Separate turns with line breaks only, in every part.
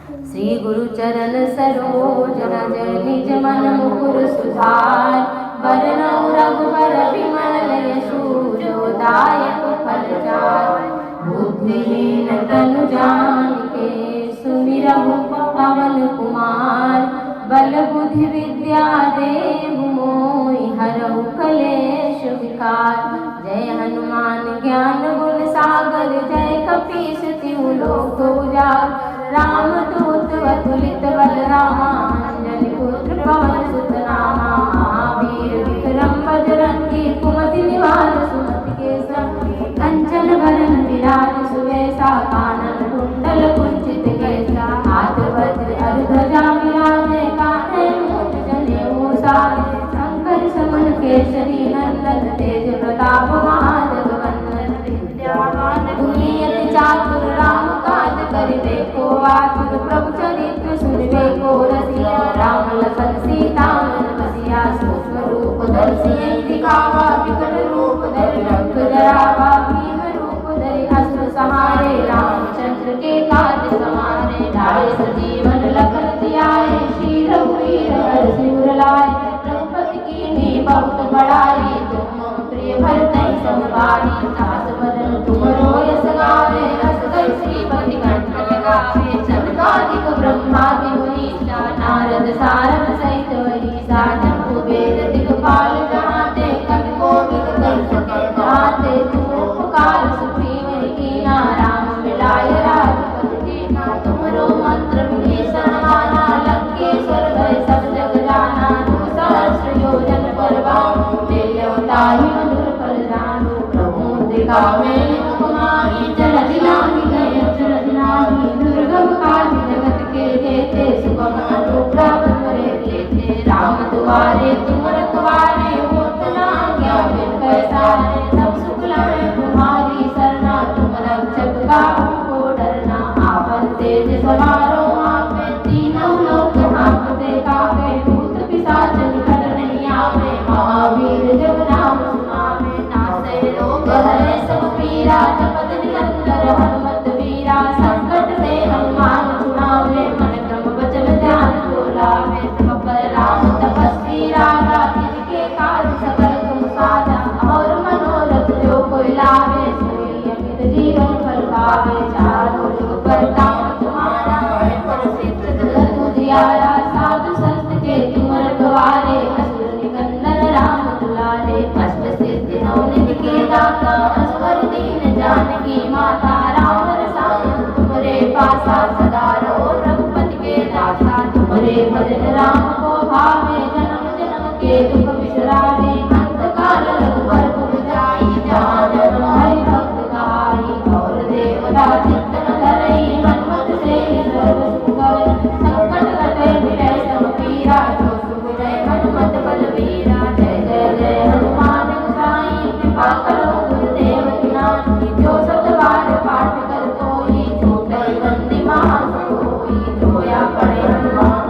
श्री गुरु चरण सरोज रज निज मन मुकुर सुधार बरनउँ रघुबर विमल यशु जो दायक फल चार। बुद्धिहीन तनु जानिके सुमिरहु पवन कुमार बल बुद्धि विद्या देहु मोहि हरहु कलेश विकार। जय हनुमान ज्ञान गुण सागर जय कपीस तिहु लोक उजागर। रामदूत अतुलित बल रामा अंजनी पुत्र पवन सुत नामा। महावीर विक्रम बजरंगी कुमति निवार सुमति के संग। कंचन बरन विराज सुवेशा कानन कुंडल कुंचित केसा। हाथ वज्र ध्वजा विराजे कान्धे मूंज जनेऊ साजे। शंकर सुमन केसरी नंदन तेज प्रताप महाजगवंदन। विद्यावान गुणी अति चातुर राम काज करिबे को आतुर। प्रभु चरित्र सुनिबे को रसिया राम लखन सीता मन बसिया। सूक्ष्म रूप धरि दिखावा विकट रूप धरि रंग धरावा। भीम रूप धरि असुर सहारे रामचंद्र के काज समारे। लाए सजीवन लखन जियाए श्री रघुवीर हरषि उर लाए। रघुपति कीन्ही बहुत बड़ाई तुम मम प्रिय भरतहि सम भाई। दास बदन तुमरो यस गावे अस कहि श्रीपति कंठ लगावे। सनकादिक ब्रह्मादि मुनीसा नारद सारद सहित वहीसा। जम्बू वेद दिगपाल जहाते कवि कोविद कहि सके गाते। तुम उपकार सुग्रीव कीना राम मिलाय राजपद दीना। तुमरो मंत्र विभीषण माना लंकेश्वर भय सब जग जाना। सहस्र योजन पर भानु लील्यों ताहि मधुर फल जानू। प्रभु मुद्रिका मेलित कुमारी जलधि लांघि गए अचरज नाहि। दुर्गम काज जगत के जेते सुगम अनुग्रह तुमरे तेते। राम दुआरे तुम रखवारे होत न आज्ञा बिन पैसारे। सब सुख लहै तुम्हारी सरना तुम रक्षक काहू को डरना। आपन तेज सवारो आपे तीनों लोक हांकते कापे। भूत पिशाच निकट नहीं आवे महावीर जब नाम सुनावे। नासै रोग हरै सब पीरा जपत निरंतर हनुमत वीरा। संकट ते हनुमान छुड़ावे मन क्रम वचन ध्यान जो लावे। सब पर राम तपस्वी राजा जिनके काज सकल तुम साजा। और मनोरथ जो कोई लावे सोई अमित जीवन फल पावे। चारों जुग परताप तुम्हारा है प्रसिद्ध जगत उजियारा। साधु संत के तुम रखवारे असुर निकंदन राम दुलारे। अष्ट सिद्धि नौ निधि के दाता असवर दीन जानकी माता। राम रसायन तुमरे पासा सदा रहो रघुपति के दासा। तुमरे भजन राम को भावे जन्म जन्म के दुख बिसरावे। अंत काल रघुबर पुर जाई जहाँ जन्म हरि भक्त कहाई। और देवता चित्तन धरई हनुमत से सर्व सुख करे। संकट कटे मिटै सब पीरा जो सुख जय हनुमत बलवीरा। जय जय जय हनुमान गोसाई कृपा करो गुरुदेव की नाई। जो सत बार पाठ कर कोई छूटै बंदी महासुई। जोया पड़े हनुमान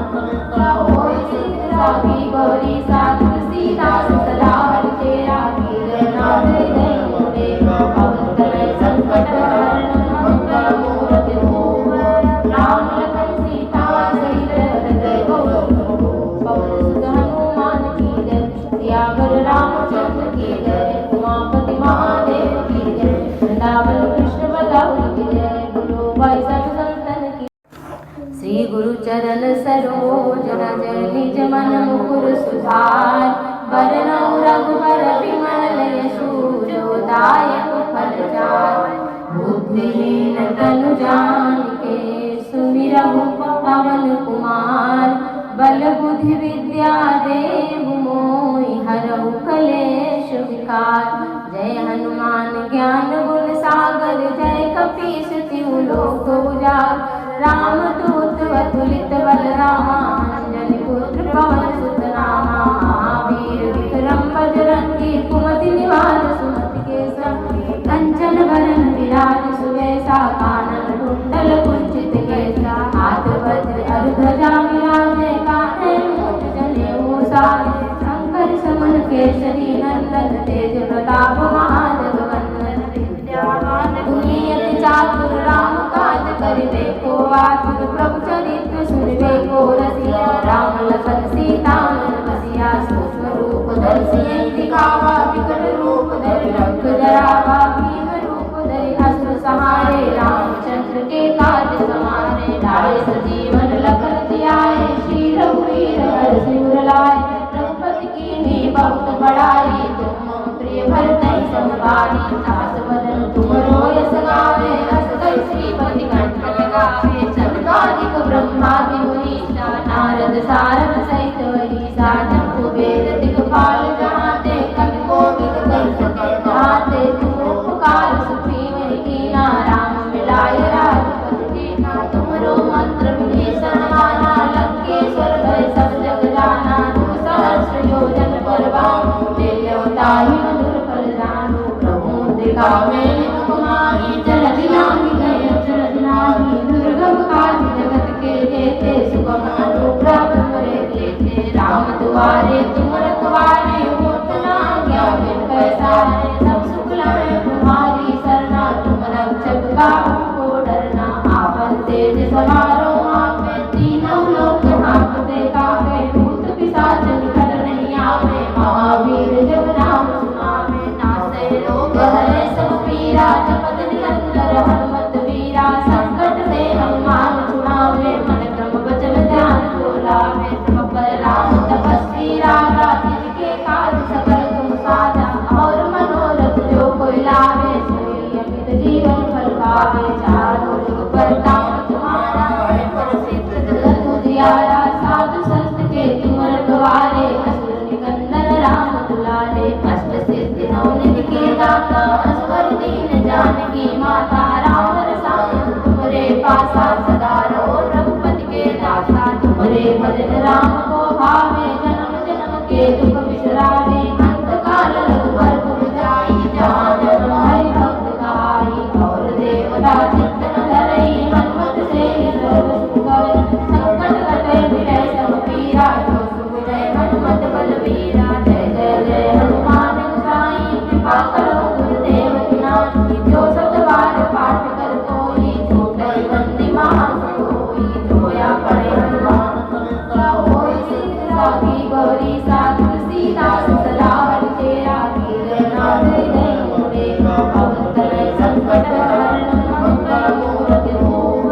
क्या होई सिद्ध साखी गौरी सा। तुलसीदास सदा हरि तेरा कीरय नाथ हृदय मोरे। पवन तनय संकट हरण मंगल मूरति धूम। राम लखन सीता सहित हृदय पवन सुत हनुमान की जय। सियावर रामचंद्र की जय। उमापति महादेव की जय। वृंदावन कृष्ण बलराम की जय। बोलो भाई सब संतन की। श्री गुरु चरण सरोज रज निज मन मुकुर सुधार बरनउँ रघुबर विमल यशु जो दायक फल चार। बुद्धिहीन तनु जानिके सुमिरहु पवन कुमार बल बुद्धि विद्या देहु मोहि हरहु कलेश विकार। जय हनुमान ज्ञान गुण सागर जय कपीस तिहु लोक उजागर। रामदूत अतुलित बल रामा अंजनी पुत्र पवन सुत नामा। महावीर विक्रम बजरंगी कुमति निवार सुमति के संग। कंचन बरन विराज सुवेशा कानन कुंडल कुंचित केसा। हाथ वज्र ध्वजा विराजे कान्धे मूंज जनेऊ साजे। शंकर सुमन केसरी नंदन तेज प्रताप महाजगवंदन। विद्यावान गुणी अति चातुर राम काज करिबे को आतुर। प्रभु चरित्र सारद सहित वही साधन कुबेर दिगपाल जहाँ ते कवि कोविद कर सके जहाँ ते तुम उपकार सुखी वही कीना राम मिलाय राजपद कीना तुमरो मंत्र विभीषण माना लंकेश्वर भय सब जग जाना तू सहस्र योजन परवान तेल्यो ताहि मधुर फल जानु प्रभु दिखावे कुमारी जलधि लांघि गए अचरज नाही दुर्गम काज जगत के जेते सुगम अनुग्रह तुमरे देते राम दुआरे तुम रखवारे होत न आज्ञा बिन पैसारे सब सुख लहे तुम्हारी सरना तुम रक्षक काहू को डरना आपन तेज सवारो आपे तीनों लोक कांपते कापे भूत पिशाच निकट नहीं आवे महावीर जब नाम सुनावे नासे रोग हरे सब पीरा जपत निरंतर हनुमत वीरा संकट से हनुमान छुड़ावे मन क्रम वचन ध्यान जो लावे तब पर राम तपस्वी राजा जिनके काज सकल तुम साजा और मनोरथ जो कोई लावे सोई अमित जीवन फल पावे चारों जुग परताप तुम्हारा है प्रसिद्ध जगत उजियारा साधु संत के तुम रखवारे असुर निकंदन राम दुलारे अष्ट सिद्धि नौ निधि के दाता असवर दीन जानकी माता राम रसायन तुमरे पासा सदा रहो रघुपति के दासा तुमरे भजन राम को भावे जन्म जन्म के दुख बिसरावे अंत काल रघुवर पुर जाई जहाँ जन्म हरि भक्त गाई और देवता चित्तन धरई हनुमत से सर्व सुख करे संकट कटे विजय सब पीरा जो सुख जय हनुमत बलवीरा जय जय जय हनुमान गोसाई कृपा करो गुरुदेव की जो सतबार पाठ कर कोई छोटे बंदी महासोई जोया पड़े हनुमान होई सिद्ध साखी गौरी साधु सीतास सदा हरि तेरा कीर्तन नाथ हृदय मोरे पवन तनय संकट हरण मंगल मूर्ति धूम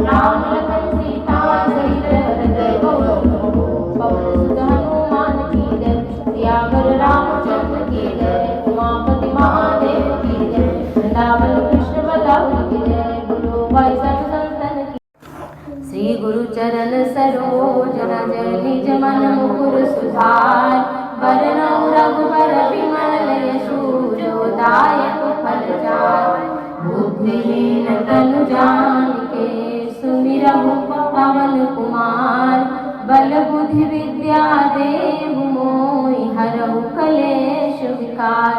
राम लखन सीता सहित हृदय पवन सुत हनुमान की जय सियावर रामचंद्र की जय उमापति महादेव की जय वृंदावन कृष्ण बलराम की जय बोलो भाई सब संतन की श्री गुरु चरण सरोज रज निज मन मुकुर सुधार बरनउँ रघुबर बिमल यशु जो दायक फल चार बुद्धिहीन तनु जानिके सुमिरहु पवन कुमार बल बुद्धि विद्या देहु मोहि हरहु कलेश विकार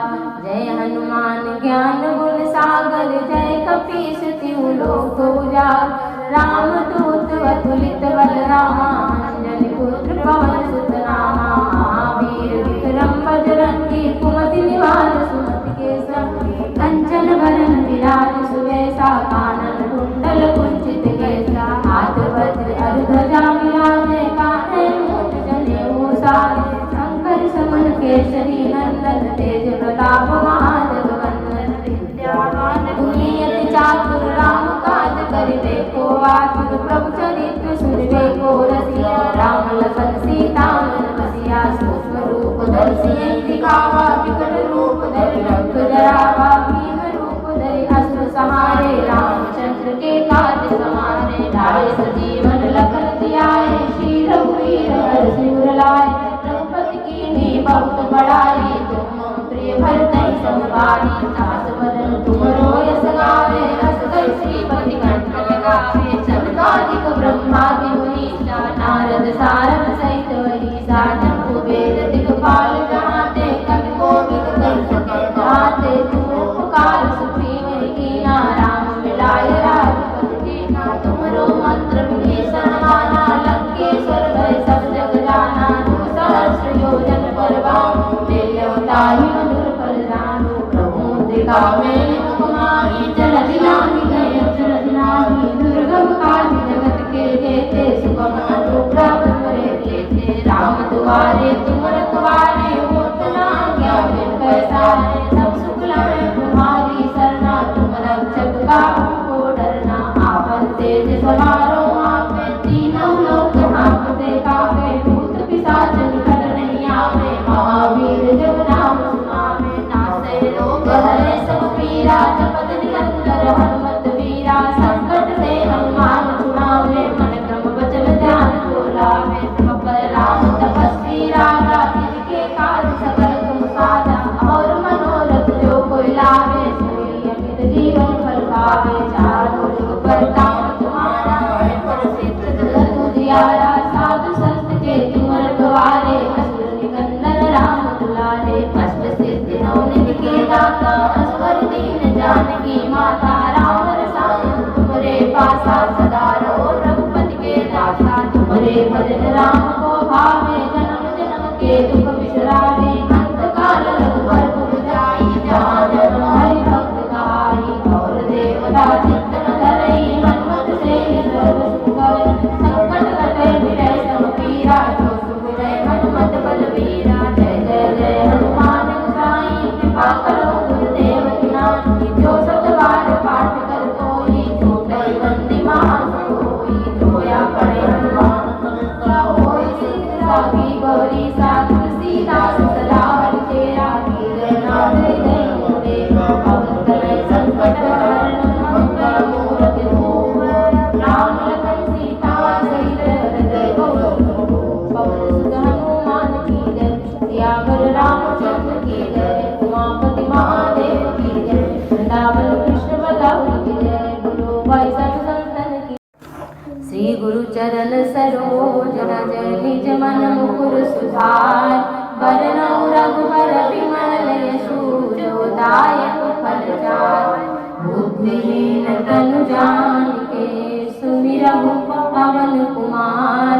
जय हनुमान ज्ञान गुण सागर जय कपीस तिहु लोक उजागर रामदूत अतुलित बल रामा अंजनी पुत्र पवन सुत नामा महावीर विक्रम बजरंगी कुमति निवार सुमति के संग कंचन वरन विराज सुवेशा कानन कुंडल कुंचित केसा हाथ वज्र अर्धजा विराजे कान्हे मूँछ जनेऊ साजे शंकर समन केसरी नंदन तेज प्रताप महाजगवंदन विद्यावान गुणी अति चातुर राम काज करिबे को आतुर प्रभु चरित्र सुनिबे को रसिया राम लखन सीता मन बसिया सूक्ष्म रूप धरि दिखावा विकट रूप धरि रंग जरावा भीम रूप धरि अस्त्र सहारे रामचंद्र के काज समारे लाए सजीवन लखन जियाए श्री रघुवीर हरषि लाए रघुपति कीन्ही बहुत बड़ाई तुम प्रिय भरतहि संभारी तास बदन तुमरो यस गावे अस कहि श्रीपति कंठ लगावे सनकादिक ब्रह्मादि मुनीसा नारद सारद सहित वही साधन कुबेर दिगपाल जहाँ ते कवि कोविद कर सके जहाँ ते तुम उपकार सुखी वही कीना राम मिलाय राजपद कीना तुमरो मंत्र विभीषण माना लंकेश्वर भय सब जग जाना तू सहस्र योजन परवान तेल्यो ताहि मधुर फल जानु प्रभु दिखावे कुमारी जलधि लांघि गए अचरज नाही दुर्गम काज जगत के जेते सुगम अनुग्रह तुमरे देते राम दुआरे तुम रखवारे होत न आज्ञा बिन पैसारे सब सुख लहे तुम्हारी सरना तुम रक्षक काहू को डरना आपन तेज सवारो आपे तीनों लोक कांपते कापे भूत पिशाच निकट नहीं आवे महावीर जब नाम सुनावे नासे रोग हरे सब पीरा जपत निरंतर हनुमत वीरा संकट से हनुमान छुड़ावे मन क्रम वचन ध्यान जो लावे तुझियारा साधु संत के तुमर द्वारे असुर निकंदन राम दुलारे अष्ट सिद्धि नौ निधि के दाता असवर दीन जानकी माता राम रसायन तुमरे पासा सदा रहो रघुपति के दासा तुमरे भजन राम को भावे जन्म जन्म के दुख बिसरावे अंत काल रघुवर पुर जाई जहाँ जन्म हरि भक्त कहाई और देवता चित्तन धरई हनुमत से सर्व सुख संकट कटे विरय सब पीरा जो सुख जय हनुमत बलवीरा जय जय जय हनुमान गोसाई कृपा करो गुरुदेव की जो सत बार पाठ कर कोई छूटै बंदी महासोई जोया पड़े हनुमान चालीसा होय सिद्ध साखी गौरी सा तुलसीदास सदा हरि तेरा कीजय नाथ जय मोरे पवन तनय संकट हरण मंगल मूर्ति धूप राम लखन सीता सहित हृदय पवन सुत हनुमान की जय सियावर रामचंद्र की जय उमापति महादेव की जय वृंदावन कृष्ण बलराम की जय बोलो भाई सब संतन की श्री गुरु चरण सरोज रज निज मन मुकुर सुधार बरनउँ रघुबर विमल यशु जो दायक फलचार बुद्धिहीन तनु जानिके सुमिरहु पवन कुमार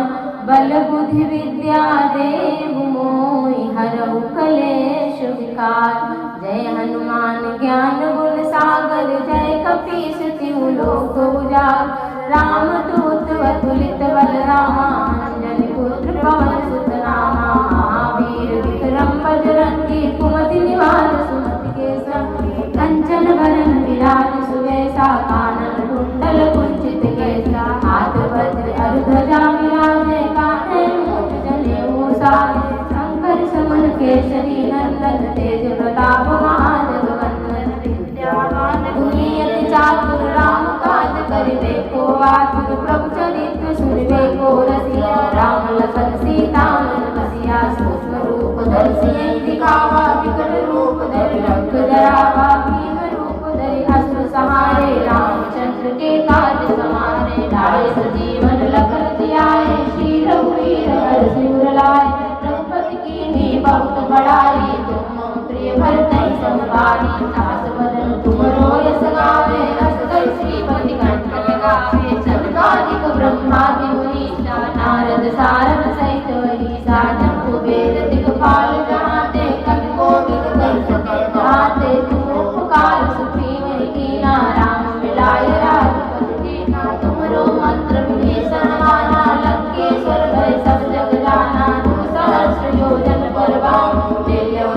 बल बुद्धि विद्या देहु मोहि हरहु कलेश विकार जय हनुमान ज्ञान गुण सागर जय कपीस तिहु लोक उजागर रामदूत अतुलित बल रामा अंजनी पुत्र पवन सुत नामा महावीर विक्रम बजरंगी कुमति निवार सुमति के संग कंचन वरन विराज सुवेशा कानन कुंडल कुंचित केसा हाथ वज्र अरुध्वजा विराजे कांधे मूंछ जनेऊ साजे शंकर सुमन केसरी नंदन तेज प्रताप महाजगवंदन विद्यावान गुणियति चातुर राम काज करिबे को आतुर प्रभु चरित्र सुनिबे को रसिया राम लखन सीता मन बसिया सूक्ष्म रूप धरि दिखावा विकट रूप धरि रंग धरावा भीम रूप धरि असुर सहारे रामचंद्र के काज समारे लाए सजीवन लखन जियाए श्री रघुवीर हर सिर लाए रघुपति कीन्ही बहुत बड़ाई तुम प्रिय भरतहि संभारी दास बदन तुमरो यस गावे अस कहि श्रीपति कंठ लगावे सनकादिक ब्रह्मादि मुनीसा नारद सारद सहित वहीसा जम्बु वेद दिक्पाल जहाँते कवि कोविद कहि सके गाते तुम उपकार सुग्रीव कीना राम मिलाय राजपद दीना तुमरो मंत्र विभीषण माना लंकेश्वर भय सब जग जाना सहस्र योजन पर बाहु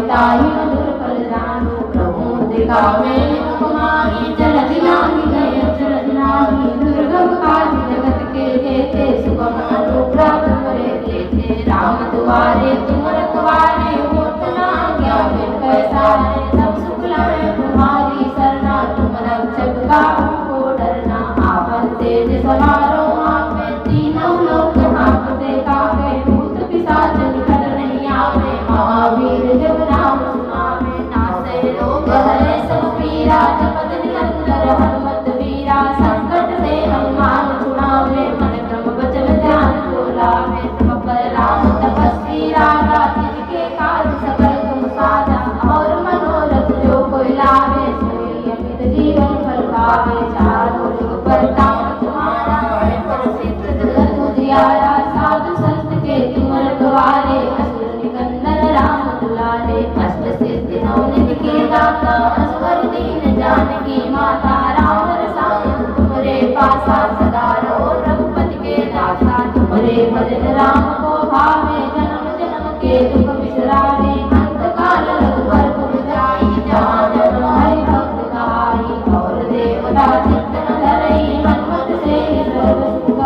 ताहि मधुर फल जानु प्रभु मुद्रिका में कुमारी जलधि लांघि गए अचरज नाहि दुर्गम काज जगत के जेते सुगम अनुग्रह तुमरे तेते राम दुआरे तुम रखवारे होत न आज्ञा बिन पैसारे सब सुख लाए तुम्हारी सरना तुम रक्षक काहू को डरना आपन तेज समारो आपे तीनों लोक कांपते कापे भूत पिशाच निकट नहीं आवे महावीर जब नाम सुनावे नासे रोग हरे सब पीरा जपत निरंतर हनुमत वीरा संकट से हनुमान छुड़ावे मन क्रम वचन ध्यान जो लावे सब पर राम तपस्वी राजा जिनके काज सकल तुम साजा और मनोरथ जो कोई लावे सोई अमित जीवन फल पावे चारों जुग परताप तुम्हारा है प्रसिद्ध जगत उजियारा साधु संत के तुमर द्वारे असुर निकंदन राम दुलारे अष्ट सिद्धि नौ निधि के दाता असवर दीन जानकी माता राम रसायन तुमरे पासा सदा रहो रघुपति के दासा तुमरे भजन राम को भावे जन्म जन्म के दुख बिसरावे अंत काल रघुवर पुर जाई जहाँ जन्म हरि भक्त कहाई और देवता चित्तन धरई हनुमत से सर्व सुख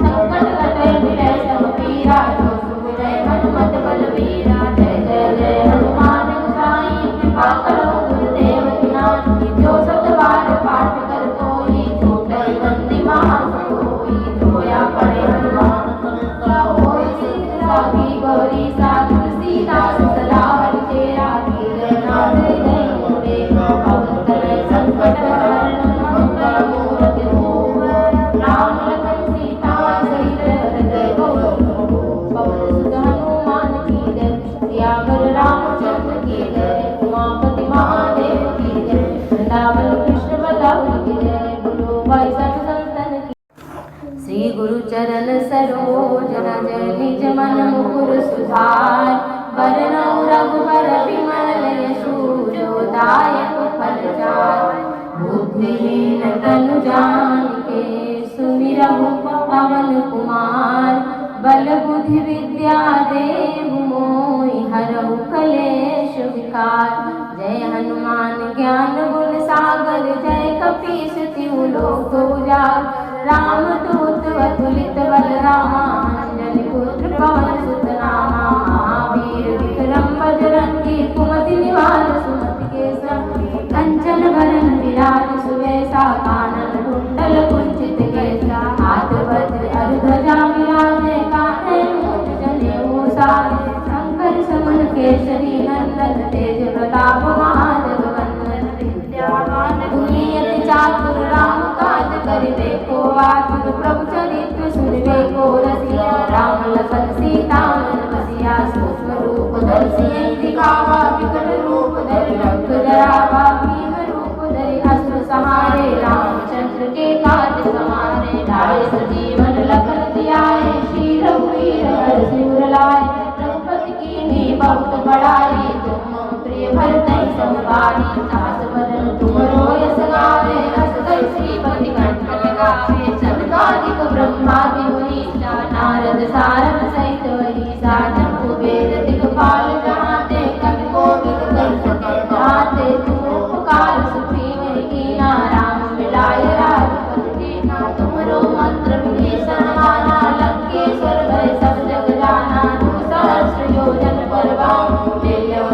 संकट कटे विरय सब पीरा जो सुख जय हनुमत बलवीरा जय जय जय हनुमान गोसाई कृपा करो गुरुदेव की जो सत बार पाठ कर कोई छूटै बंदी महासोई जोया पड़े हनुमान चालीसा होय सिद्ध साखी गौरी सा तुलसीदास चरण सरोज रज निज मन मुकुर सुधार बरनउँ रघुबर बिमल यशु जो दायक फलचार। बुद्धिहीन तनु जानिके सुमिरहु पवन कुमार बल बुद्धि विद्या देहु मोहि हरहु कलेश विकार। जय हनुमान ज्ञान गुण सागर जय कपीस तिहु लोक उजागर। रामदूत अतुलित बल रामा अंजनी पुत्र पवन सुत नामा। महावीर विक्रम बजरंगी कुमति निवार सुमति के संग। कंचन बरन विराज सुवेशा कानन कुंडल कुंचित केसा। हाथ वज्र ध्वजा विराजे कान्धे मूंज जनेऊ साजे। शंकर सुमन केसरी नंदन तेज प्रताप महाजगवंदन। विद्यावान गुणियति चातुर राम काज करिबे को आतुर। प्रभु चरित्र सुनिबे को रसिया राम लखन सीता मन बसिया। सूक्ष्म रूप धरि सियहि दिखावा विकट रूप धरि लंक जरावा। भीम रूप धरि असुर सहारे रामचंद्र के काज सवारे। लाए सजीवन लखन जियाए श्री रघुवीर हरषि उर लाए। रघुपति कीन्ही बहुत बड़ाई तुम प्रिय भरतहि संभारी। दास बदन तुमरो यश गावे अस कहि श्रीपति कंठ लगावे। सनकादिक ब्रह्मादि मुनीसा नारद सारद सहित अहिसा। जम्बू वेद दिगपाल जहाते कवि कोविद कर सके जाते। तुम उपकार सुग्रीव कीना राम मिलाय राजपद दीना। तुमरो मंत्र विभीषण माना लंकेश्वर भय सब जग जाना। सहस्र योजन पर भानु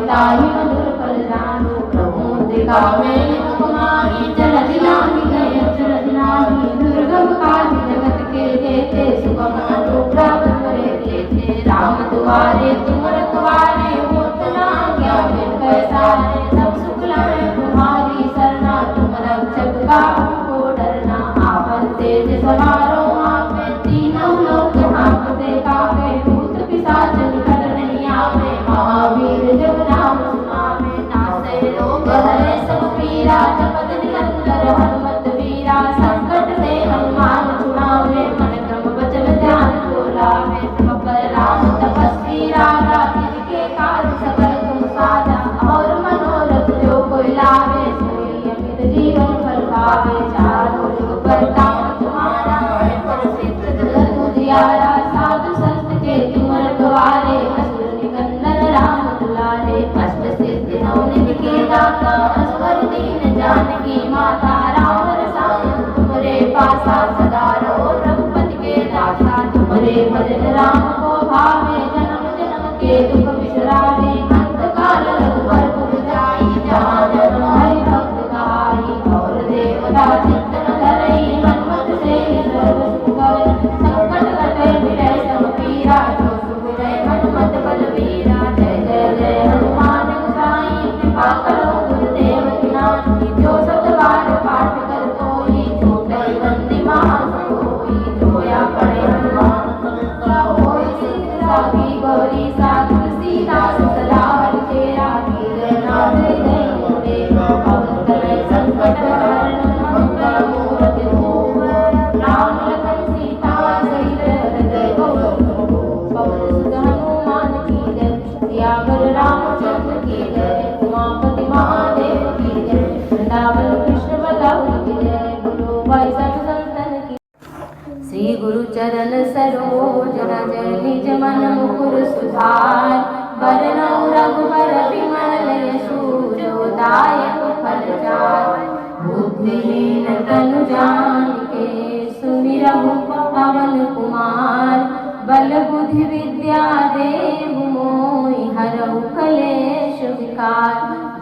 ताहि मधुर फल जानू। प्रभु मुद्रिका मेलित कुमारी जलधि लांघि गए अचरज नाही। दुर्गम काज जगत के जेते सुगम अनुग्रह तुम्हारे तेते। राम दुआरे तुम रखवारे होत न आज्ञा बिन पैसारे। सब सुख लाए तुम्हारी सरना तुम रक्षक काहू को डरना। आपन तेज सवारो आपे तीनों लोक हांकते कापे। भूत पिशाच निकट नहीं आवे महावीर जब नाम सुनावे। नासै रोग हरै सब पीरा जपत निरंतर हनुमत वीरा। संकट ते हनुमान छुड़ावे मन क्रम वचन ध्यान जो लावे। सब राम तपस्वी राजा तिनके काज सकल तुम साजा। और मनोरथ जो कोई लावे सोई अमित जीवन फल पावे। चारों जुग परताप तुम्हारा है प्रसिद्ध जगत उजियारा। साधु संत के तुम रखवारे असुर निकंदन राम दुलारे। अष्ट सिद्धि नवनिधि के दाता असवर दीन जानकी माता। राम रसायन तुमरे पासा सदा रहो रघुपति के दासा। तुमरे भजन राम को भावे जन्म जन्म के दुख बिसरावे। अंत काल रघुबर पुर जाई जहाँ जन्म हरि भक्त कहाई। और देवता चित्तन धरई हनुमत से सर्व सुख करई। संकट कटै मिटै सब पीरा जो सुख जय हनुमत बलवीरा। जय जय जय हनुमान गोसाई कृपा करो गुरुदेव की नाई। जो सत बार पाठ कर कोई छूटै बंदी महासुई। जोया पड़े हनुमान क्या होई सिद्ध साखी गौरी सा। तुलसीदास सदा हरि तेरा कीजय नाथ हृदय मोरे। पवन तनय संकट हरण मंगल मूरति धूम। राम लखन सीता सहित हृदय पवन सुत हनुमान की जय। सियावर रामचंद्र की जय। उमापति महादेव की जय। वृंदावन कृष्ण बलराम की जय। बोलो भाई सब संतन की। श्री गुरु चरण सरोज रज निज मन मुकुर सुधार बरनउँ रघुबर बिमल यशु जो दायक फलचार। बुद्धिहीन तनु जानिके सुमिरहु पवन कुमार बल बुद्धि विद्या देहु मोहि हरहु कलेश विकार।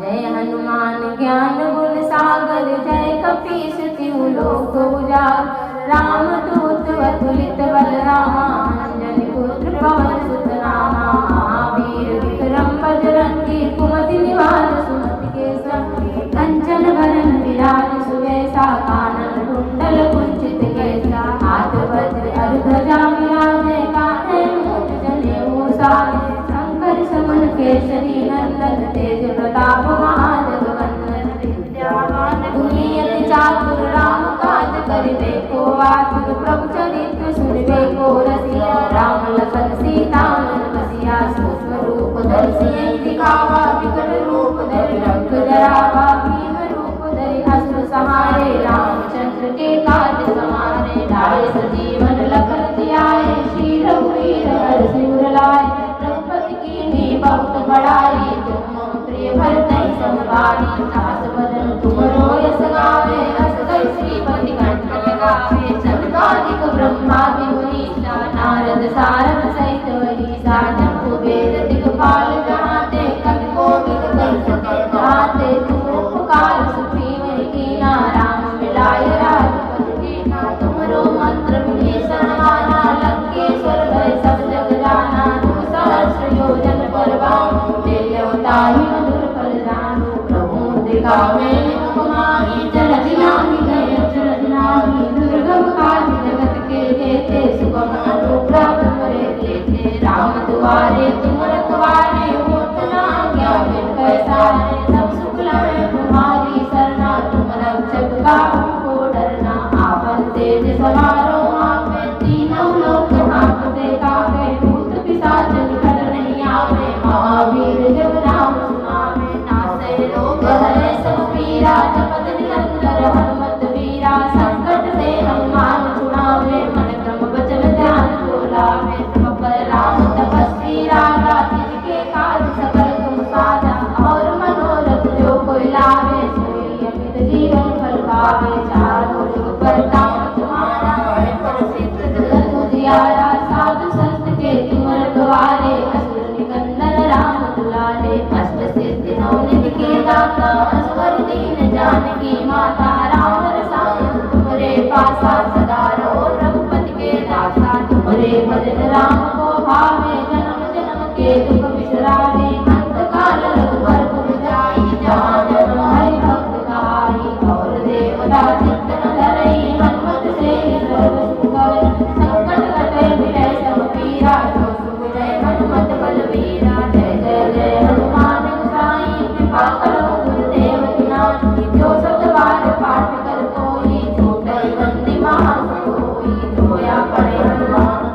जय हनुमान ज्ञान गुण सागर जय कपीस तिहु लोक उजागर। रामदूत अतुलित बल रामा अंजनी पुत्र पवन सुत नामा। महावीर विक्रम बजरंगी कुमति निवार सुमति के संग। कंचन बरन विराज सुवेशा कानन कुंडल कुंचित केसा। हाथ वज्र ध्वजा विराजे कान्धे मूंज जनेऊ साजे। शंकर सुमन केसरी नंदन तेज प्रताप महाजगवंदन। विद्यावान गुणियति चातुर राम काज करिबे को आतुर। प्रभु चरित्र सुनिबे सुनिवे को रसिया राम लखन सीता मन बसिया सूक्ष्म रूप दर्शिये दिखावा विकट रूप धरि रंग जरावा भीम रूप धरि अस्त्र सहारे रामचंद्र के काज समारे लाए सजीवन लखन जियाए श्री रघुवीर हर सिर लाए रघुपति कीन्ही बहुत बड़ाई तुम मम प्रिय भरतहि समभाई दास बदन तुमरो यस गावे अस कहि श्रीपति कंठ लगावे सनकादिक ब्रह्मादि मुनीसा नारद सारद सहित वहीसा जम्बु वेद दिक्पाल जहाते कवि कोविद कहि सके गाते तुम उपकार सुग्रीव कीना राम मिलाय राजपद दीना तुमरो मंत्र विभीषण माना लंकेश्वर भय सब जग जाना तुम सहस्र योजन परवान तेरे अवताहि मधुर फल जानू प्रभु मुद्रिका में कुमारी जल दिलाहि गए अचरज नाही दुर्गम काज जगत के जेते सुगम अनुग्रह तुमरे तेते राम दुआरे तुम रखवारे होत न आज्ञा बिन पैसारे सब सुख लहे तुम्हारी सरना तुम रक्षक काहू को डरना आपन तेज सवारो आपे तीनों लोक हांकते कापे भूत पिशाच निकट नहीं आवे महावीर जब नाम सुनावे नासे रोग हरे सब पीरा जपत निरंतर हनुमत वीरा संकट से हनुमान छुड़ावे मन क्रम वचन ध्यान जो लावे सब पर राम तपस्वी राजा जिनके काज सकल तुम साजा और मनोरथ जो कोई लावे सोई अमित जीवन फल पावे चारों जुग परताप तुम्हारा है प्रसिद्ध जगत उजियारा साधु संत के तुम रखवारे असुर निकंदन राम दुलारे अष्ट सिद्धि नवनिधि के दाता असवर दीन जानकी माता राम रसायन तुमरे पासा सदा रहो रघुपति के दासा तुमरे भजन राम को भावे जन्म जन्म के दुख बिसरावे अंत काल रघुवर पुर जाई जहाँ जन्म हरि भक्त कहाई और देवता चित्त न धरई हनुमत से सर्व सुख करे संकट कटे विलय सब पीरा जो सुख जय हनुमत बलवीरा जय जय जय हनुमान गोसाई कृपा करो गुरुदेव की जो सत बार पाठ कर कोई छूटई बंदी महासुई जोया पड़े हनुमान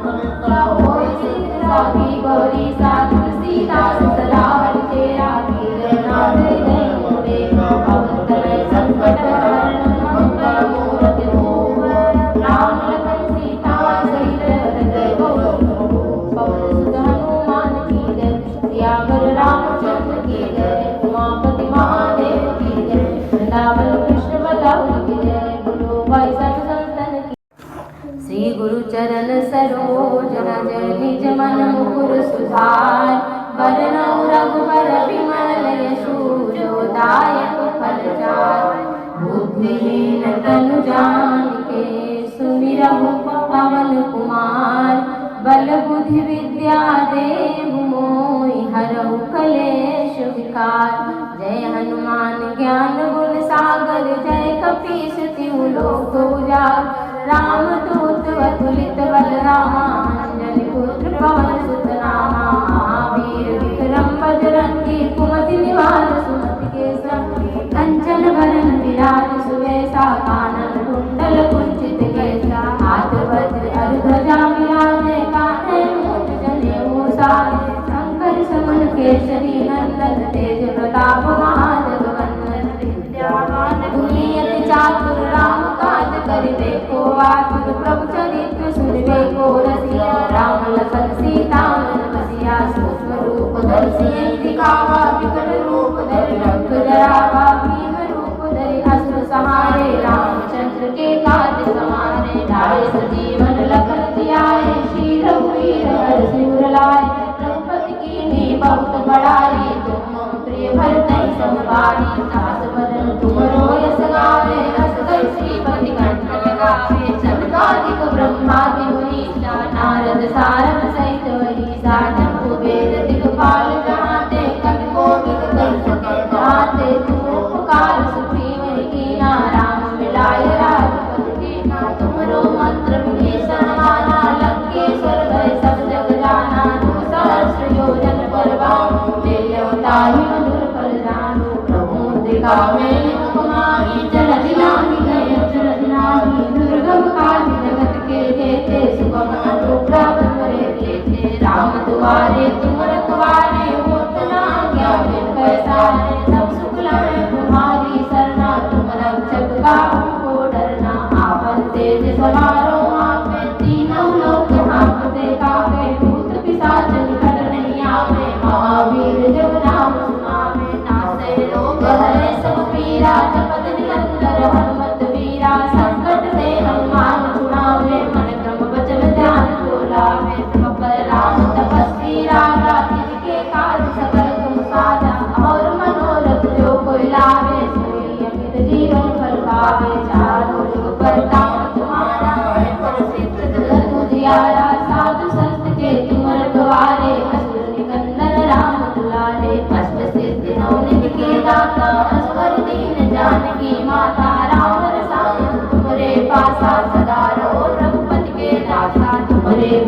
क्या होई सिद्ध साखी गौरी सा तुलसीदास सदा हरि तेरा कीर्तन नाथ जय मोरे पवन तनय संकट हरण मंगल मूर्ति धूप राम लखन सीता सहित हृदय पवन सुत हनुमान की जय सियावर रामचंद्र की जय उमापति महादेव की जय वृंदावन कृष्ण बलराम की जय बोलो भाई सब संतन की श्री गुरु चरण सरोज रज निज मन मुकुर सुधार वरनौ रघुबर विमल यशु जो दायक फलचार बुद्धिहीन तनु जानिके सुमिरहु पवन कुमार बल बुद्धि विद्या देहु मोहि हरहु कलेश विकार जय हनुमान ज्ञान गुण सागर जय कपीस तिहु लोक उजागर राम दूत अतुलित बल रामा अंजनी पुत्र पवन सुत नामा महावीर विक्रम बजरंगी कुमति निवार सुमति के संग कंचन भरन विराज सुवेशा कानन कुंडल कुंचित केसा हाथ वज्र अर्धजा विराजे कान्हे मूंज जनेऊ साजे शंकर सुमन केसरी नंदन तेज प्रताप महाजगवंदन विद्यावान गुणियति चातुर राम काज करिबे को आतुर प्रभु चरित्र सुनिबे को रसिया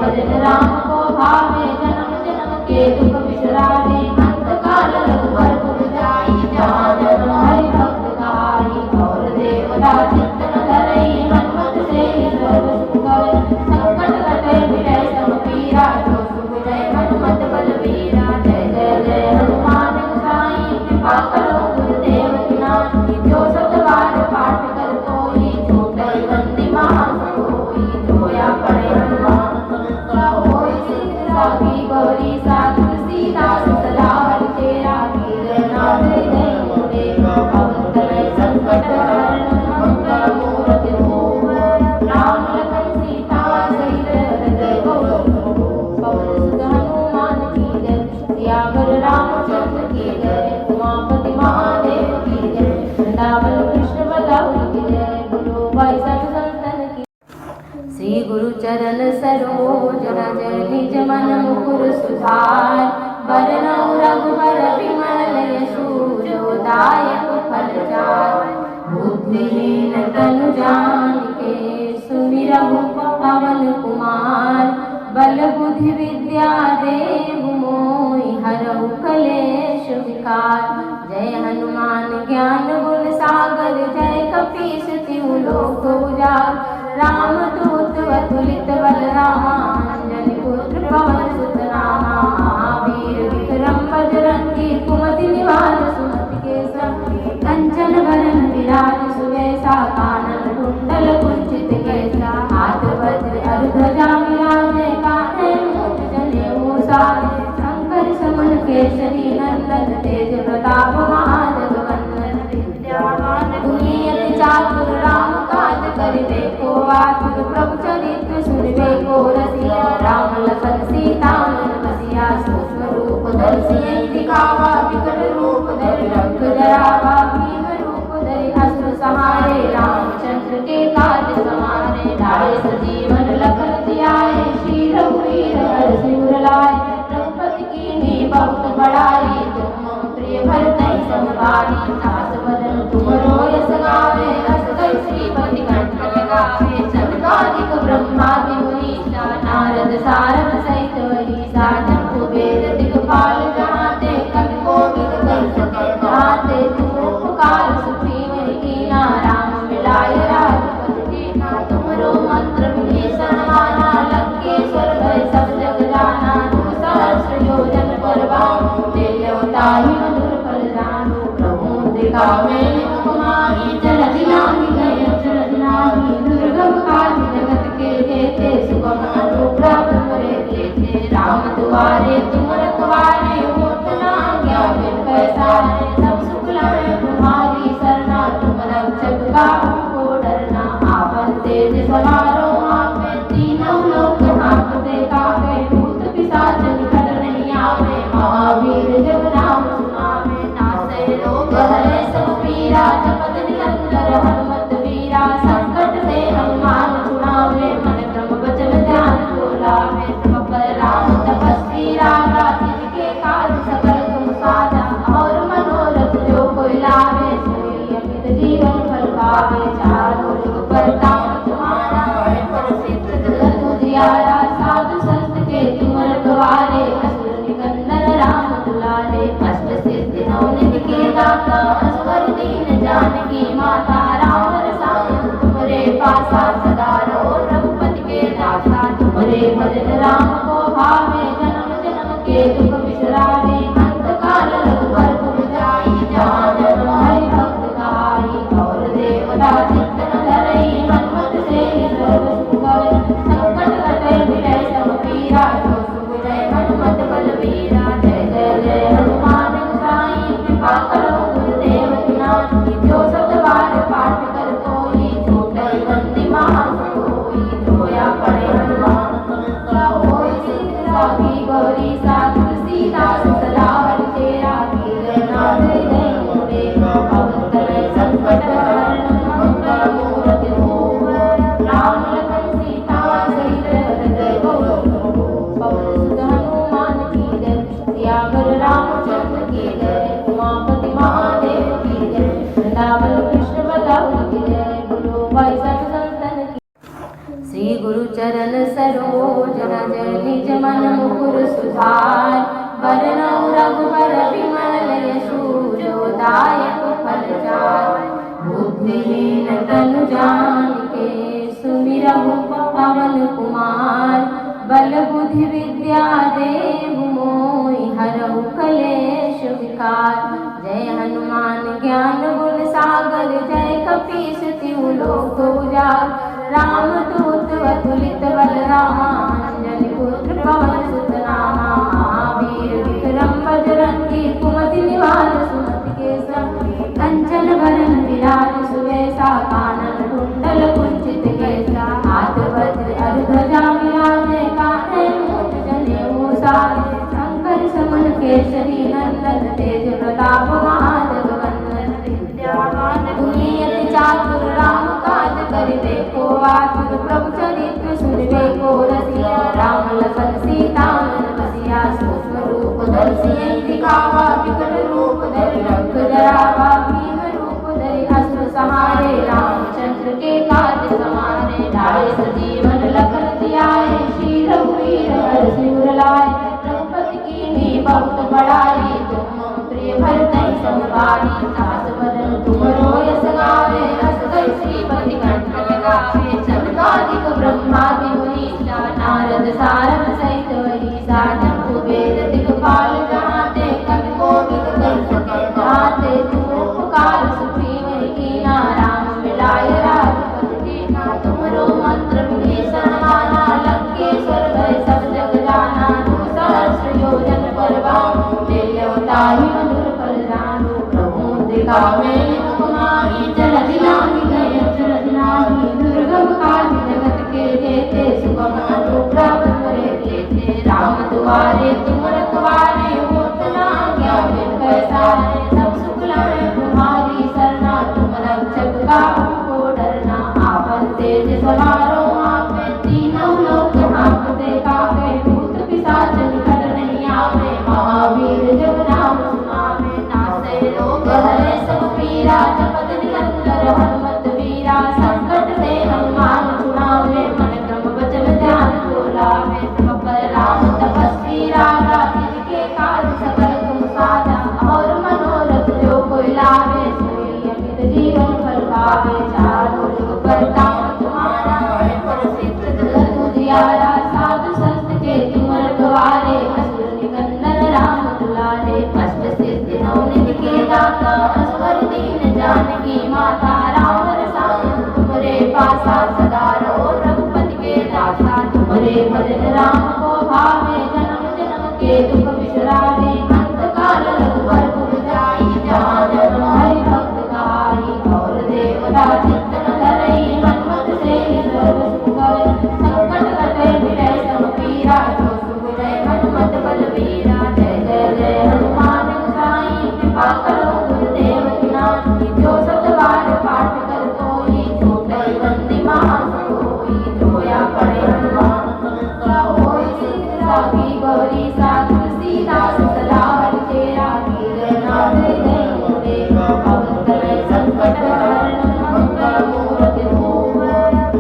भजन राम को भावे जन्म जन्म के दुख बिसरावे अंत काल रघुवर पुर जाई जहाँ जन्म हरि भक्त कहाई और देवता चित्तन धरई हनुमत से सर्व सुख करे संकट कटे मिटै सब पीरा जो सुख जय हनुमत बलवीरा जय जय जय हनुमान गोसाई कृपा करो गुरुदेव की नाई जो सत बार पाठ कर कोई छूटै बंदी महासोई जोया पड़े हनुमान होई सिद्ध साखी गौरी सागर सीतास सदा हरि तेरा कीरनाथ हृदय मोरे पवन तनय संकट हरण मंगल मूर्ति धूम राम लखन सीता सहित हृदय गौर पवन सुत हनुमान की जय सियावर रामचंद्र की जय उमापति महादेव की जय वृंदावन कृष्ण बलराम की जय बोलो भाई सब संतन की श्री गुरु चरण सरोज रज निज मन मुकुर सुधार बरनउँ रघुबर विमल यशु जोदायक फलचार बुद्धिहीन तनु जानिके सुमिरहु पवन कुमार बल बुद्धि विद्या देहु मोहि हरहु कलेश विकार जय हनुमान ज्ञान गुण सागर जय कपीस तिहु लोक उजागर रामदूत अतुलित बलरामा अंजनी पुत्र पवन सुत नामा महावीर विक्रम बजरंगी कुमति निवार सुमति के संग कंचन वरन विराज सुवेशा कानन कुंडल कुंचित केसा हाथ वज्र ध्वजा विराजे कांधे मूंज जनेऊ साजे शंकर समन केसरी नंदन तेज प्रताप महाजगवंदन विद्यावान गुणियति चातुर राम काज करिबे को आतुर प्रभु चरित्र सुनिबे को रसिया राम लखन सीता मन बसिया सूक्ष्म रूप धरि दिखावा विकट रूप धरि रंग जरावा भीम रूप धरि असुर सहारे रामचंद्र के काज समारे लाए सजीवन लखन जियाए श्री रघुवीर हरषि उर लाए रघुपति कीन्ही बहुत बड़ाई तुम प्रिय भरतहि समभारी दास बदन तुमरो यस गावे अस कहि श्रीपति कंठ लगावे सनकादिक ब्रह्मादि मुनीसा नारद सारद सहित वहीसा जम्बू वेद दिगपाल जहाते कवि कोविद कहि सके गाते तुम उपकार सुग्रीव कीना राम मिलाय राजपद दीना तुमरो मंत्र विभीषण माना लंकेश्वर भय सब जग जाना सहस्र योजन पर भानु ताहि मधुर फल जानु प्रभु मुद्रिका में कुमारी जलधि लांघि गए अचरज नाही दुर्गम काज जगत के जेते सुगम अनुग्रह तुमरे तेते राम दुआरे तुम रखवारे होत न आज्ञा बिन पैसारे सब सुख लहे तुम्हारी सरना तुम रक्षक काहू को डरना आपन तेज सवारो आपे तीनों लोक हांकते कापे भूत पिशाच निकट नहीं आवे महावीर जब नाम सुनावे नासै रोग हरै सब पीरा जपत निरंतर हनुमत वीरा संकट से हनुमान छुड़ावे मन क्रम वचन ध्यान जो लावे सब पर राम तपस्वी राजा जिनके काज सकल तुम साजा और मनोरथ जो कोई लावे सोई अमित जीवन फल पावे चारों जुग परताप तुम्हारा है प्रसिद्ध जगत उजियारा साधु संत के तुम रखवारे असुर निकंदन राम दुलारे अष्ट सिद्धि नवनिधि के दाता असवर दीन जानकी माता राम रसायन तुमरे पासा सदा रहो रघुपति के दासा तुमरे भजन राम को भावे जन्म जन्म के दुख बिसरावे अंत काल रघुवर पुर जाई जहाँ जन्म हरि भक्त कहाई और देवता चित्तन धरई हनुमत से सर्व सुख करे संकट कटे मिटै सब पीरा जो सुख जय हनुमत बलवीरा जय जय जय हनुमान गोसाई कृपा करो गुरुदेव की नाई जो सत बार पाठ कर कोई छूटै बंदी महासोई जोया पड़े हनुमान होई सिद्ध साखी गौरी सागर सीतास सदा हरि तेरा कीरनाथ हृदय मोरे पवन तनय संकट हरण मंगल मूर्ति धूम राम लखन सीता सहित हृदय गौर पवन सुत हनुमान की जय सियावर रामचंद्र की जय उमापति महादेव की जय वृंदावन कृष्ण बलराम की जय बोलो भाई सब संतन की श्री गुरु चरण सरोज रज बुद्धि विद्या देहु मोहि हरहु कलेश विकार। जय हनुमान ज्ञान गुण सागर जय कपीस तिहु लोक उजागर। रामदूत अतुलित बल रामा अंजनी पुत्र पवन सुत नामा। महावीर विक्रम बजरंगी कुमति निवार सुमति के संग। कंचन बरन विराज सुबेसा कानन कुंडल कुंचित केसा। हाथ वज्र अर्धजा विराजे कान्हे मूंज जनेऊ साजे। शंकर सुमन केसरी नंदन तेज प्रताप महाजगवंदन। विद्यावान गुणी अति चातुर राम काज करिबे को आतुर। प्रभु चरित्र सुनिबे को रसिया। राम लखन सीता मन बसिया। सूक्ष्म रूप धरि दिखावा विकट रूप धरि लंक जरावा। भीम रूप धरि असुर संहारे रामचंद्र के काज समारे। लाए सजीवन लखन जियाए श्री रघुवीर हरषि उर लाए। रघुपति कीन्ही बहुत बड़ाई तुम मम प्रिय भरतहि सम भाई। दास बदन तुमरो यस गावे अस कहि श्रीपति कंठ लगावे। सनकादिक ब्रह्मादि मुनीसा नारद सारद सहित वहीसा। जम्बू वेद दिगपाल जहाते कवि कोविद कहि सके गाते। तुम उपकार सुग्रीव कीना राम मिलाय राजपद दीना। तुमरो मंत्र विभीषण माना लंकेश्वर भय सब जग जाना। सहस्र योजन पर भानु लील्यों ताहि मधुर फल जानु। प्रभु मुद्रिका मेलित कुमारी जलधि लांघि गए अचरज नाही। दुर्गम काज जगत के जेते सुगम अनुग्रह करे लेते। राम दुआरे तुम रखवारे होत न आज्ञा बिन पैसारे। सब सुख लाए तुम्हारी सरना तुम रक्षक काहू को डरना। आपन तेज सवारो आपे तीनों लोक हांकते कापे। भूत पिशाच निकट नहीं आवे महावीर जब नाम सुनावे। नासे रोग हरे सब पीरा जपत निरंतर हनुमत वीरा। संकट ते हनुमान छुड़ावे मन क्रम वचन ध्यान जो लावे। सब पर राम तपस्वी राजा जिनके काज सकल तुम साजा। और मनोरथ जो कोई लावे सोई अमित जीवन फल पावे। चारों जुग परताप तुम्हारा है प्रसिद्ध जगत उजियारा। साधु संत के तुम रखवारे असुर निकंदन राम दुलारे। अष्ट सिद्धि नवनिधि के दाता असवर दीन जानकी माता। राम रसायन तुमरे पासा सदा रहो रघुपति के दासा। तुमरे भजन राम को भावे जन्म जन्म के दुख बिसरावे। अंत काल रघुवर पुर जाई जहाँ जन्म हरि भक्त कहाई। और देवता चित्तन धरई हनुमत से सर्व सुख करे। संकट कटे विरह सब पीरा जो सुख जय हनुमत बलवीरा। जय जय जय हनुमान गोसाई कृपा करो गुरुदेव की नाई। जो सत बार पाठ कर कोई छूटई बंदी महासुई। जोया पड़े हनुमान चालीसा होय सिद्ध साखी गौरी सा। तुलसीदास सदा हरि तेरा कीरत नाथ हृदय मोरे। पवन तनय संकट हरण मंगल मूरति धूम।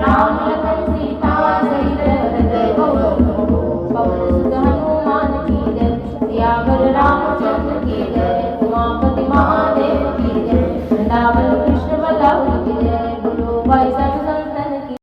राम लखन सीता सहित हृदय पवन सुत हनुमान की जय। सियावर रामचंद्र की जय। उमापति महादेव की जय। वृंदावन कृष्ण बलराम की जय। बोलो भाई सब संतन की।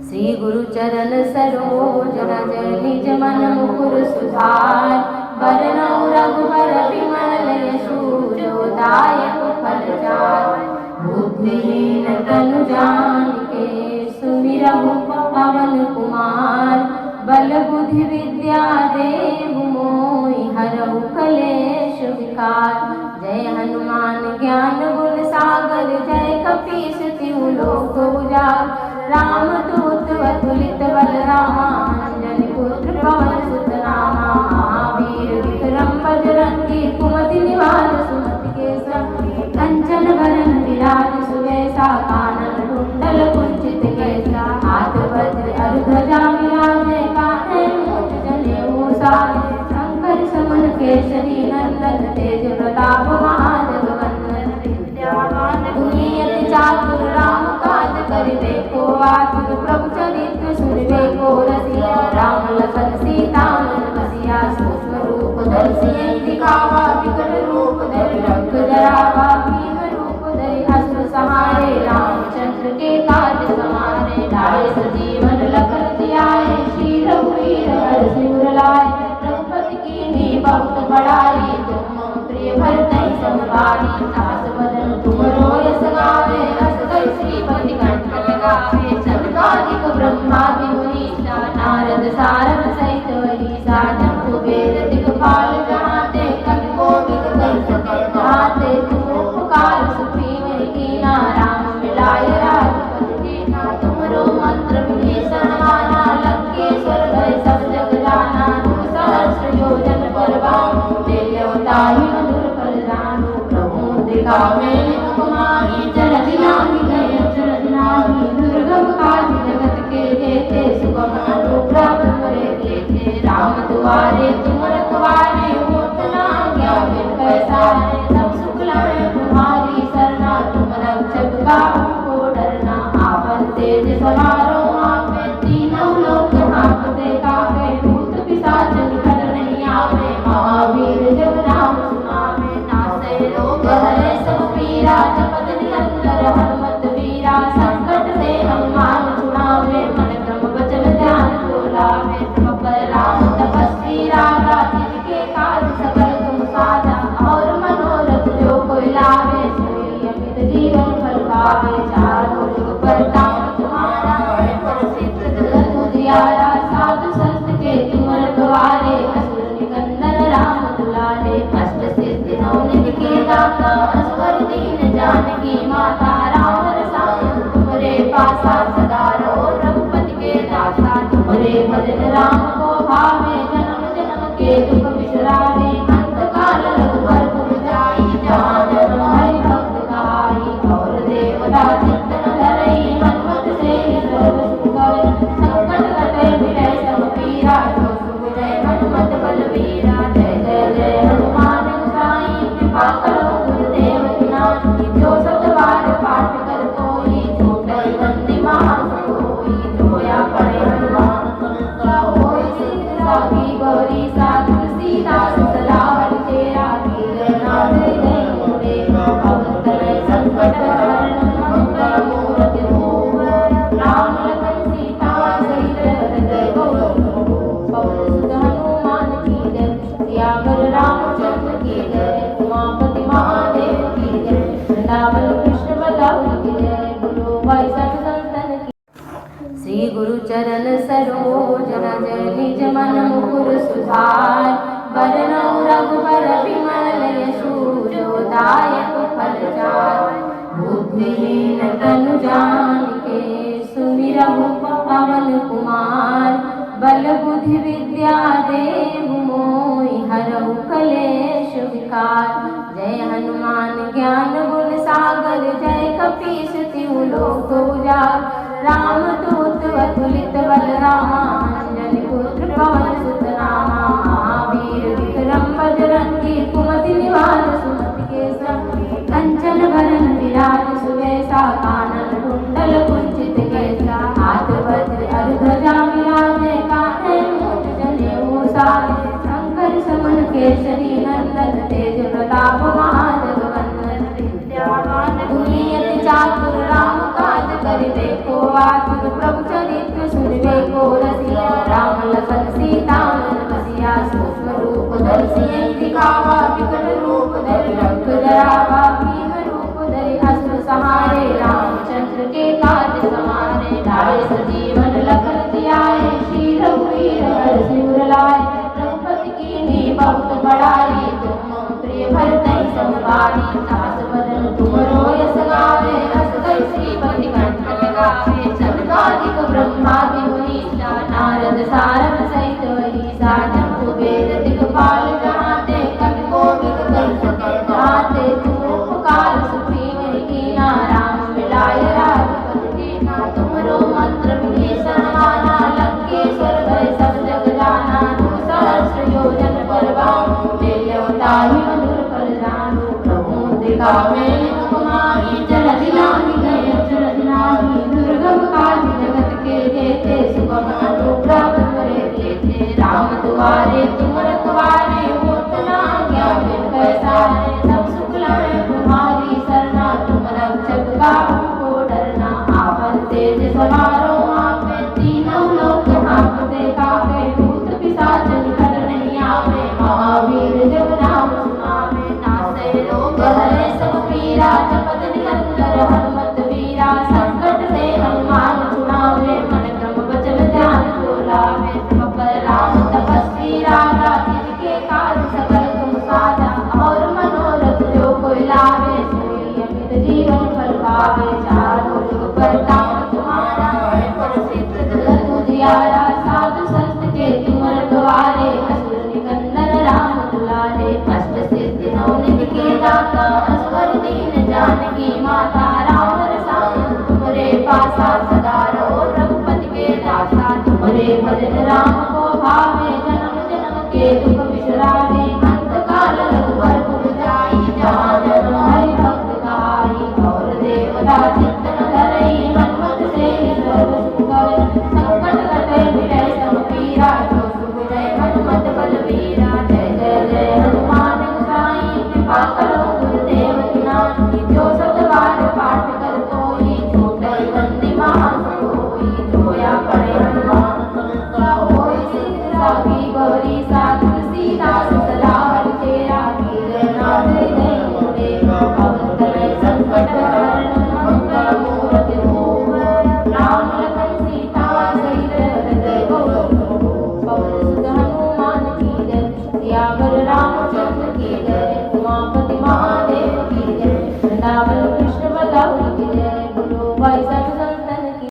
श्री गुरु चरण सरोज रज निज मन मुकुर सुधार। बरनउँ रघुबर विमल यशु जो दायक फल चार। बुद्धिहीन तनु जानिके सुमिरहु पवन कुमार। बल बुद्धि विद्या देहु मोहि हरहु कलेश विकार। जय हनुमान ज्ञान गुण सागर जय कपीस तिहु लोक उजागर। रामदूत अतुलित बल रामा अंजनी पुत्र पवन सुत नामा। महावीर विक्रम बजरंगी कुमति निवार सुमति के संग। कंचन बरन विराज सुबेसा कानन कुंडल कुंचित केसा। हाथ वज्र अर्धजा विराजे कान्हे मूंज जनेऊ साजे। शंकर सुमन केसरी नंदन तेज प्रताप महाजगवंदन। विद्यावान गुणी अति चातुर राम काज करिबे को आतुर। प्रभु चरित्र सुनिबे को रसिया। सुधारी सास बदन तुमरो यस गावे अस गई श्रीपति कंठ लगावे सनकादिक ब्रह्मादि मुनीसा नारद सारद सहित वहीसा जब कुबेर दिगपाल जहाते कवि कोविद कर सके गाते तुम उपकार सुप्रीम कीना राम मिलाय राजपद दीना तुमरो मंत्र विभीषण माना लंकेश्वर भय सब जग जाना तुम सहस्र योजन परवान ताहि मधुर फल जानू प्रभु दिखावे कुमारी जलधि नाहि गए जलध नाहि दुर्गम काज जगत के जेते सुगम अनुग्रह तुमरे देते राम दुआरे तुम रखवारे होत न आज्ञा बिन पैसारे सब सुख लहे तुम्हारी सरना तुम रक्षक काहू को डरना आपन तेज सवारो आपे तीनों लोक हांकते कापे भूत पिशाच निकट नहीं आवे महावीर जब नाम सुनावे नासे रोग हरे सब पीरा जपत निरंतर हनुमत वीरा संकट से हनुमान छुड़ावे मन क्रम वचन ध्यान जो लावे पर राम तपस्वी राजा जिनके काज सकल तुम साजा और मनोरथ जो कोई लावे सोई अमित जीवन फल पावे चारों जुग परताप तुम्हारा है प्रसिद्ध जगत उजियारा साधु संत के तुम रखवारे असुर निकंदन राम दुलारे अष्ट सिद्धि नवनिधि के दाता असवर दीन जानकी माता राम रसायन तुमरे पासा सदा रहो रघुपति के दासा तुमरे भजन राम को भावे जन्म जन्म के दुख बिसरावे अंत काल रघुवर पुर जाई जहाँ जन्म हरि भक्त कहाई और देवता चित्तन धरई हनुमत से सर्व सुख गए संकट कटे मिटै सब पीरा जो सुख जय हनुमत बलवीरा जय जय जय हनुमान गोसाई कृपा करो गुरुदेव की जो सत बार पाठ कर कोई छूटै बंदी महासुख होई जोया पड़े हनुमान होई सिद्ध साखी गौरी सा तुलसीदास सदा हरि तेरा कीजय नाथ हृदय मोरे पवन तनय संकट हरण मंगल मूरति धूम राम लखन सीता सहित हृदय गौर पवन सुत हनुमान की जय सियावर रामचंद्र की जय उमापति महादेव की जय वृंदावन कृष्ण बलराम की जय बोलो भाई सब संतन की श्री गुरु चरण सरोज रज निज मन मुकुर सुधार बरनउँ रघुबर बिमल यशु जो दायक फल चार बुद्धिहीन तनु जानिके सुमिरहु पवन कुमार बल बुद्धि विद्या देहु मोहि हरहु कलेश विकार जय हनुमान ज्ञान गुण सागर जय कपीस तिहु लोक उजागर रामदूत अतुलित बल रामा अंजनी पुत्र पवन सुत नामा महावीर विक्रम बजरंगी कुमति निवार सुमति के संग कंचन बरन विराज सुवेशा कानन कुंडल कुंचित केसा हाथ वज्र अर्धजा विराजे कांधे मूंज जनेऊ साजे शंकर समन केसरी नंदन तेज प्रताप महाजगवंदन विद्यावान गुणियति चातुर राम काज करिबे को आतुर प्रभु चरित्र सुनिबे को रसिया राम लखन सीता मन बसिया सूक्ष्म रूप धरि दिखावा विकट रूप धरि रंग धरावा भीम रूप धरि अस्त्र सहारे रामचंद्र के काज समारे लाए सजीवन लखन जियाए श्री रघुवीर हरषि उर लाए रघुपति कीन्ही बहुत बड़ाई तुम प्रिय भरतहि संभारी सास बदन तुमरो यस गावे अस गई श्रीपति कंठ लगावे सनकादिक ब्रह्मादि मुनीसा नारद सारद सहित वहीसा जब कुबेर दिगपाल जहाते कवि कोविद कर सके गाते तुम उपकार सुप्रीम कीना राम मिलाय राजपद दीना तुमरो मंत्र विभीषण माना लंकेश्वर भय सब जग जाना तुम सहस्र योजन परवान ताहि मधुर फल जानू प्रभु दिखावे कुमारी जलधि नाहि गए जलध नाहि दुर्गम काज जगत के जेते सुगम अनुग्रह तुमरे देते राम दुआरे तुम रखवारे होत न आज्ञा बिन पैसारे सब सुख लहे तुम्हारी सरना तुम रक्षक काहू को डरना आपन तेज सवारो आपे तीनों लोक हांकते कापे भूत पिशाच निकट नहीं आवे महावीर जब नाम सुनावे नासे रोग हरे जन राम को भावे जन्म जन्म के दुख बिसरावे अंत काल रघुबर पुर जाई जहाँ जन्म हरि भक्त कहाई और देवता चित्त न धरई हनुमत से सर्व सुख करे संकट कटे मिटै सब पीरा जो सुख जय हनुमत बलवीरा जय जय जय हनुमान गोसाई कृपा करो गुरुदेव की नाई जो सत बार पाठ कर कोई छूटै बंदी महासोई जोया पड़े हनुमान चालीसा होय सिद्ध साखी गौरी सा तुलसीदास सदा हरि तेरा कीर्तनाथ हृदय मोरे पवन तनय संकट हरण मंगल मूर्ति धूम राम लखन सीता सहित हृदय पवन सुत हनुमान की जय सियावर रामचंद्र की जय उमापति महादेव की जय वृंदावन कृष्ण बलराम की जय बोलो भाई सब संतन की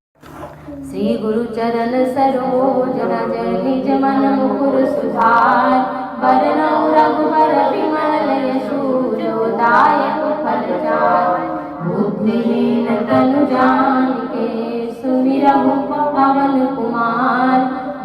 श्री गुरु चरण सरोज रज निज मन मुकुर सुधार बरनउँ रघुबर बिमल यशु जो दायक फल चार बुद्धिहीन तनु जानिके सुमिरहु पवन कुमार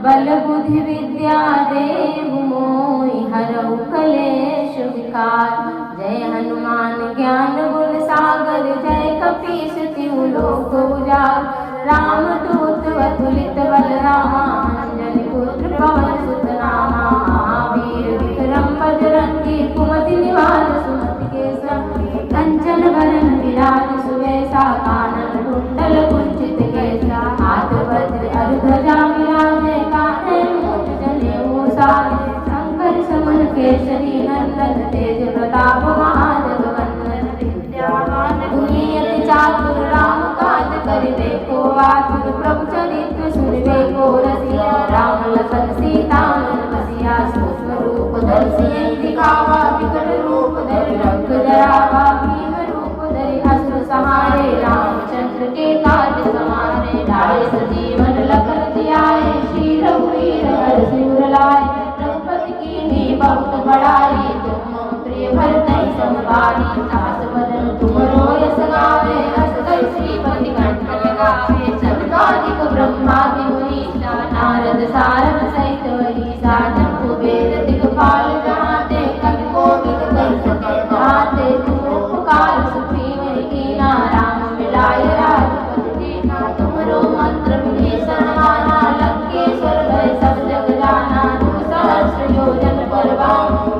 बल बुद्धि विद्या देहु मोहि हरहु कलेश विकार जय हनुमान ज्ञान गुण सागर जय कपीस तिहु लोक उजागर रामदूत अतुलित बल रामा अंजनी पुत्र पवन सुत नामा महावीर विक्रम बजरंगी कुमति निवार सुमति के संग कंचन वरन विराज सुवेशा कानन कुंडल कुंचित केसा हाथ वज्र अर्धजा विराजे कान्हे मूंछ जनेऊ साजे शंकर सुमन केसरी नंदन तेज प्रताप महाजगवंदन विद्यावान गुणियति चातुर राम काज करिबे को आतुर प्रभु चरित्र सुनिबे को रसिया राम लखन सीता मन बसिया सूक्ष्म रूप धरि दिखावा विकट रूप धरि रंग जरावा भीम रूप धरि असुर सहारे रामचंद्र के काज समारे लाए सजीवन लखन जियाए श्री रघुवीर हर सिर लाए रघुपति कीन्ही बहुत बड़ाई तुम प्रिय भरतहि समभारी दास बदन तुमरो यस गावे अस कहि श्रीपति कंठ लगावे सनकादिक ब्रह्मादि मुनीसा नारद सारद सहित वहीसा जम्बु वेद दिक्पाल जहाँते कवि कोविद कहि सके जहाँते तुम उपकार सुग्रीव कीना राम मिलाय राजपद दीना तुमरो मंत्र विभीषण माना लंकेश्वर भय सब जग जाना सहस्र योजन पर बाणु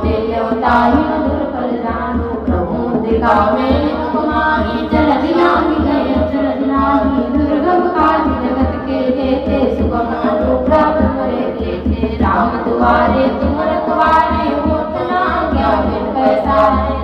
ताहि मधुर फल जानु प्रभु मुद्रिका मेलित कुमारी जलधि लांघि गए अचरज नाही दुर्गम काज जगत के जेते सुगम अनुग्रह तुमरे तेते राम दुआरे तुम रखवारे होत न आज्ञा बिन पैसारे